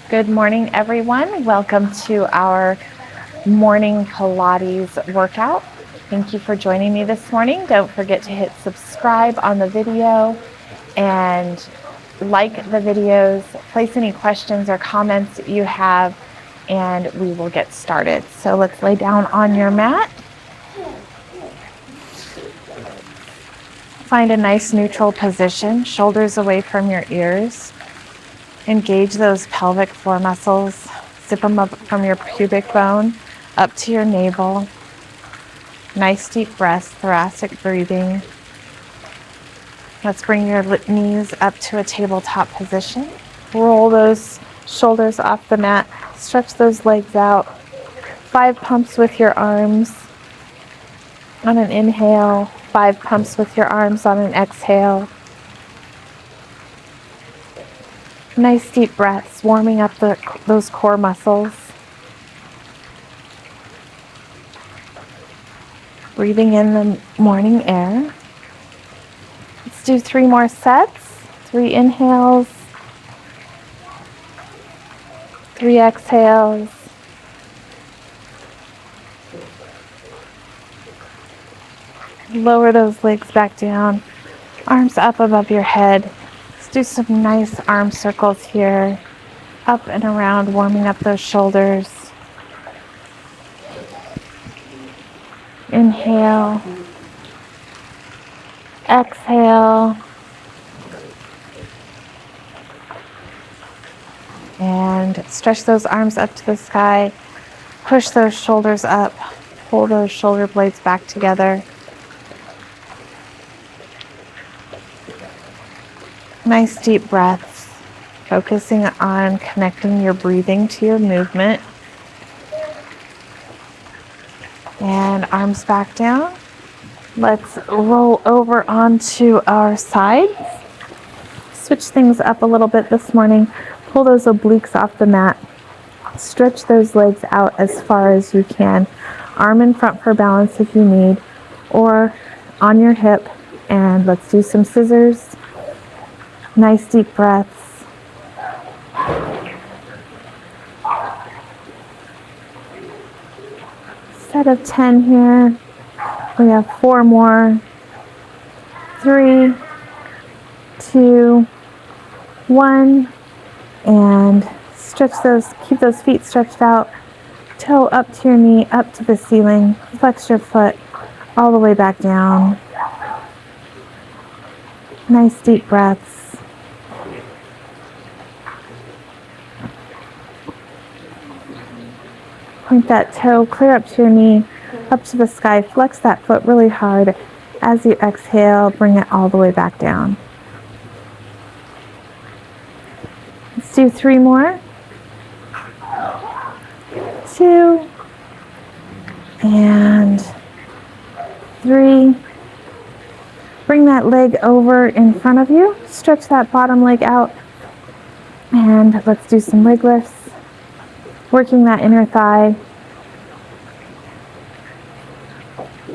Good morning, everyone. Welcome to our morning Pilates workout. Thank you for joining me this morning. Don't forget to hit subscribe on the video and like the videos. Place any questions or comments that you have, and we will get started. So let's lay down on your mat. Find a nice neutral position, shoulders away from your ears. Engage those pelvic floor muscles. Zip them up from your pubic bone up to your navel. Nice deep breaths, thoracic breathing. Let's bring your knees up to a tabletop position. Roll those shoulders off the mat. Stretch those legs out. 5 pumps with your arms on an inhale. 5 pumps with your arms on an exhale. Nice deep breaths, warming up those core muscles. Breathing in the morning air. Let's do 3 more sets. 3 inhales. 3 exhales. Lower those legs back down. Arms up above your head. Let's do some nice arm circles here. Up and around, warming up those shoulders. Inhale. Exhale. And stretch those arms up to the sky. Push those shoulders up. Pull those shoulder blades back together. Nice deep breaths, focusing on connecting your breathing to your movement. And arms back down. Let's roll over onto our sides. Switch things up a little bit this morning. Pull those obliques off the mat. Stretch those legs out as far as you can. Arm in front for balance if you need, or on your hip. And let's do some scissors. Nice deep breaths. Set of 10 here. We have 4 more. 3, 2, 1. And stretch those, keep those feet stretched out. Toe up to your knee, up to the ceiling. Flex your foot all the way back down. Nice deep breaths. Point that toe clear up to your knee, up to the sky. Flex that foot really hard. As you exhale, bring it all the way back down. Let's do 3 more. 2. And 3. Bring that leg over in front of you. Stretch that bottom leg out. And let's do some leg lifts. Working that inner thigh.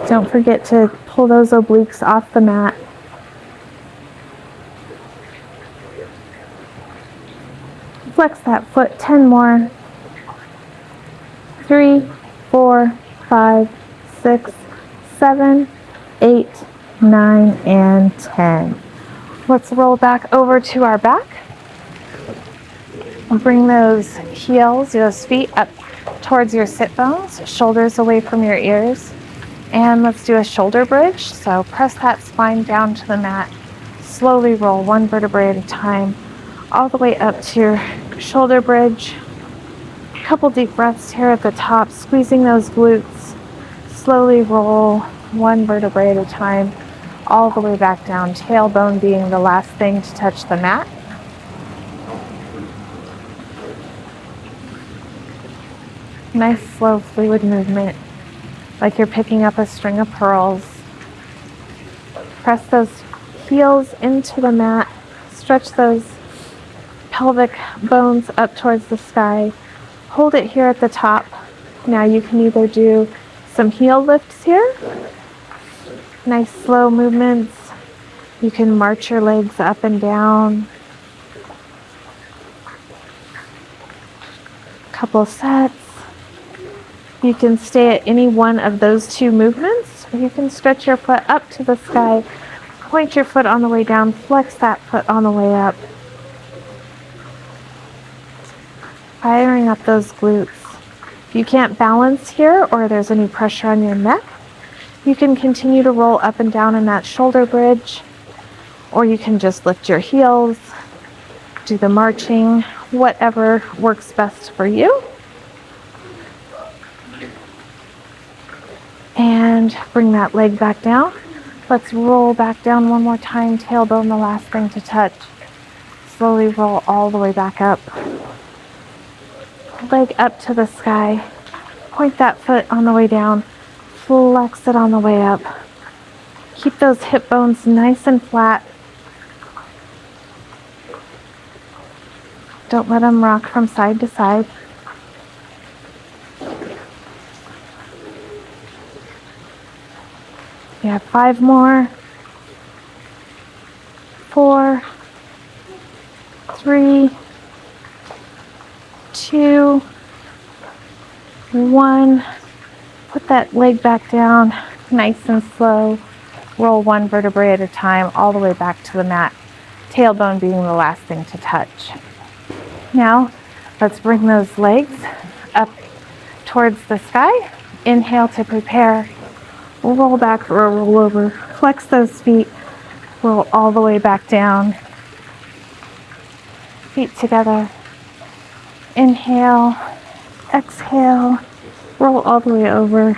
Don't forget to pull those obliques off the mat. Flex that foot 10 more. 3, 4, 5, 6, 7, 8, 9, and 10. Let's roll back over to our back. Bring those heels, those feet up towards your sit bones, shoulders away from your ears. And let's do a shoulder bridge. So press that spine down to the mat. Slowly roll 1 vertebrae at a time, all the way up to your shoulder bridge. A couple deep breaths here at the top, squeezing those glutes. Slowly roll 1 vertebrae at a time, all the way back down, tailbone being the last thing to touch the mat. Nice slow fluid movement, like you're picking up a string of pearls. Press those heels into the mat. Stretch those pelvic bones up towards the sky. Hold it here at the top. Now you can either do some heel lifts here. Nice slow movements. You can march your legs up and down. Couple sets. You can stay at any one of those two movements, or you can stretch your foot up to the sky, point your foot on the way down, flex that foot on the way up. Firing up those glutes. If you can't balance here or there's any pressure on your neck, you can continue to roll up and down in that shoulder bridge, or you can just lift your heels, do the marching, whatever works best for you. And bring that leg back down. Let's roll back down one more time, tailbone the last thing to touch. Slowly roll all the way back up. Leg up to the sky. Point that foot on the way down. Flex it on the way up. Keep those hip bones nice and flat. Don't let them rock from side to side. You have 5 more. 4, 3, 2, 1. Put that leg back down, nice and slow. Roll one vertebrae at a time, all the way back to the mat. Tailbone being the last thing to touch. Now, let's bring those legs up towards the sky. Inhale to prepare. Roll back or roll over. Flex those feet. Roll all the way back down. Feet together. Inhale. Exhale. Roll all the way over.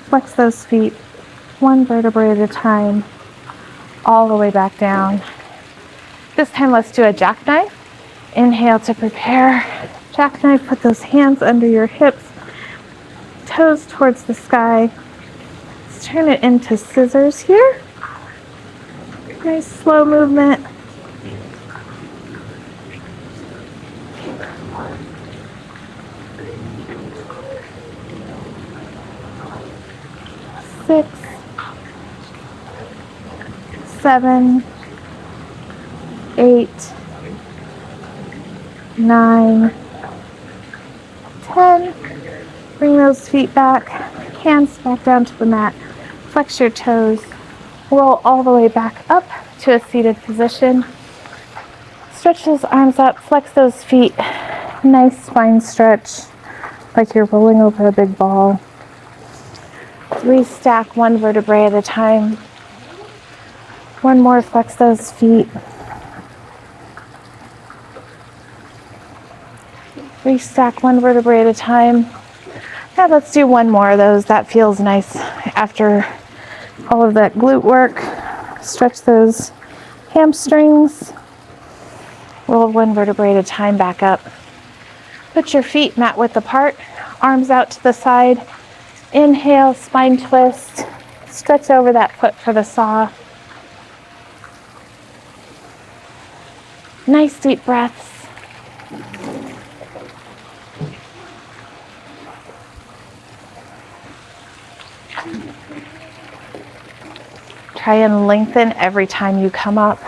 Flex those feet. One vertebrae at a time. All the way back down. This time let's do a jackknife. Inhale to prepare. Jackknife, put those hands under your hips. Toes towards the sky. Let's turn it into scissors here. Nice slow movement. Six, 7, 8, 9, 10. Bring those feet back, hands back down to the mat. Flex your toes. Roll all the way back up to a seated position. Stretch those arms up, flex those feet. Nice spine stretch, like you're rolling over a big ball. Restack one vertebrae at a time. One more, flex those feet. Restack one vertebrae at a time. Now let's do one more of those. That feels nice after all of that glute work. Stretch those hamstrings. Roll one vertebrae at a time back up. Put your feet mat width apart, arms out to the side. Inhale, spine twist. Stretch over that foot for the saw. Nice deep breaths. Try and lengthen every time you come up.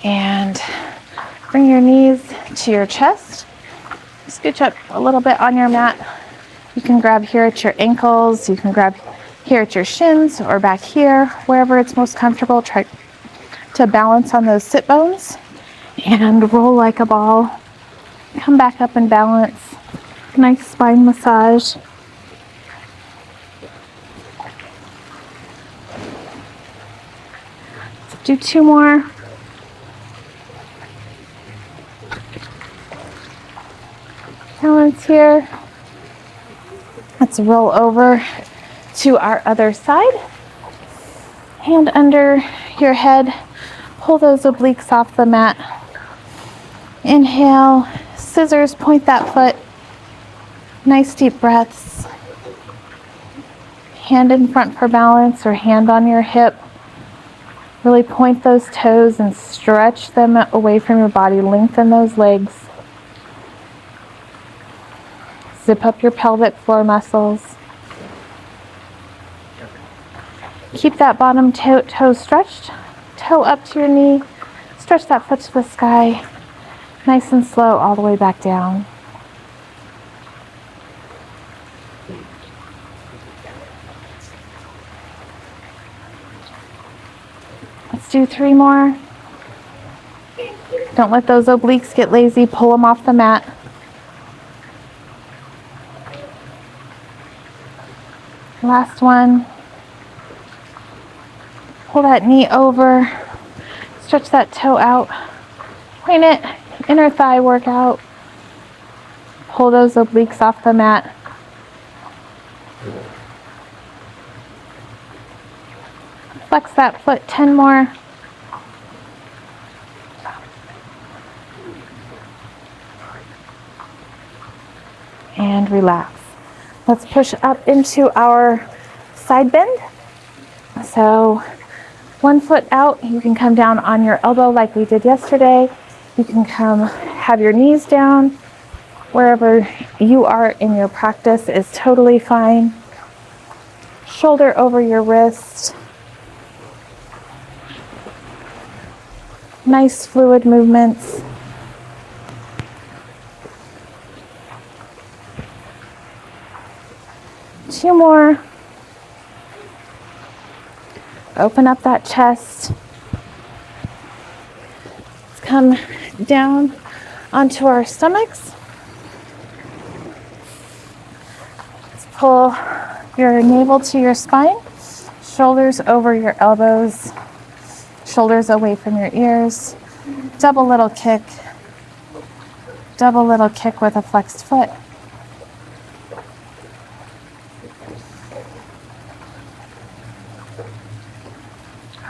And bring your knees to your chest. Scooch up a little bit on your mat. You can grab here at your ankles. You can grab here at your shins or back here, wherever it's most comfortable. Try to balance on those sit bones and roll like a ball. Come back up and balance. Nice spine massage. Let's do 2 more. Balance here. Let's roll over to our other side. Hand under your head. Pull those obliques off the mat. Inhale. Scissors, point that foot. Nice deep breaths. Hand in front for balance or hand on your hip. Really point those toes and stretch them away from your body. Lengthen those legs. Zip up your pelvic floor muscles. Keep that bottom toe stretched. toe up to your knee. Stretch that foot to the sky. Nice and slow all the way back down. Let's do 3 more. Don't let those obliques get lazy. Pull them off the mat. Last one. Pull that knee over. Stretch that toe out. Point it. Inner thigh workout. Pull those obliques off the mat. Flex that foot 10 more. And relax. Let's push up into our side bend. So 1 foot out, you can come down on your elbow like we did yesterday. You can have your knees down. Wherever you are in your practice is totally fine. Shoulder over your wrist. Nice fluid movements. Two more. Open up that chest. Let's come down onto our stomachs. Let's pull your navel to your spine. Shoulders over your elbows. Shoulders away from your ears. Double little kick. Double little kick with a flexed foot.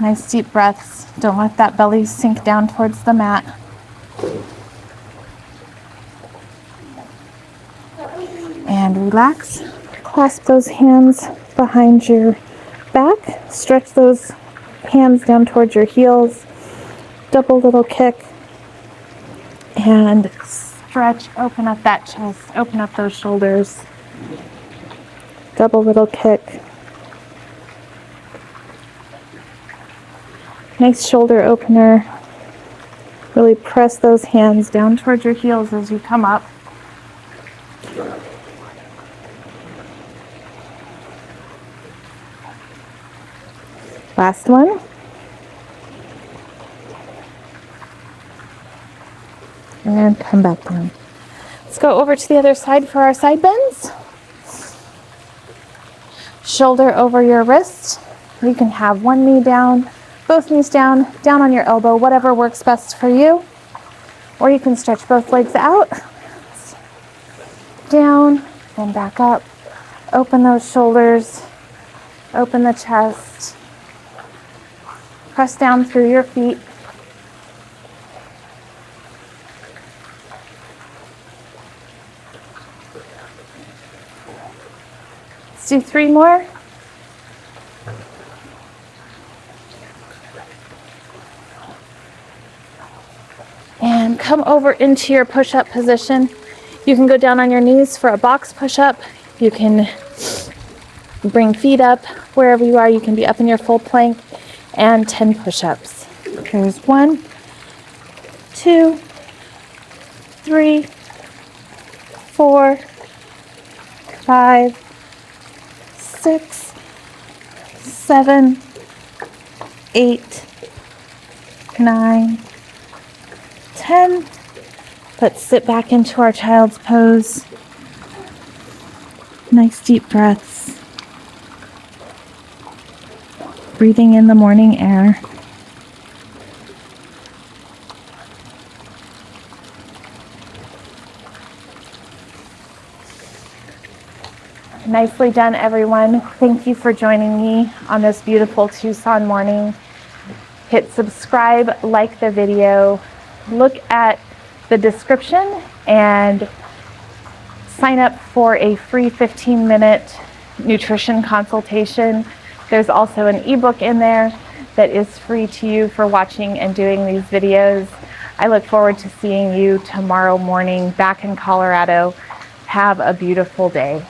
Nice deep breaths. Don't let that belly sink down towards the mat. And relax. Clasp those hands behind your back. Stretch those hands down towards your heels. Double little kick. And stretch. Open up that chest. Open up those shoulders. Double little kick. Nice shoulder opener. Really press those hands down towards your heels as you come up. Last one. And come back down. Let's go over to the other side for our side bends. Shoulder over your wrist. You can have one knee down, both knees down, down on your elbow, whatever works best for you. Or you can stretch both legs out, down and back up. Open those shoulders, open the chest. Press down through your feet. Let's do 3 more. And come over into your push-up position. You can go down on your knees for a box push-up. You can bring feet up. Wherever you are, you can be up in your full plank. And 10 push-ups. Here's 1, 2, 3, 4, 5, 6, 7, 8, 9, 10. Let's sit back into our child's pose. Nice deep breaths. Breathing in the morning air. Nicely done, everyone. Thank you for joining me on this beautiful Tucson morning. Hit subscribe, like the video, look at the description, and sign up for a free 15-minute nutrition consultation. There's also an ebook in there that is free to you for watching and doing these videos. I look forward to seeing you tomorrow morning back in Colorado. Have a beautiful day.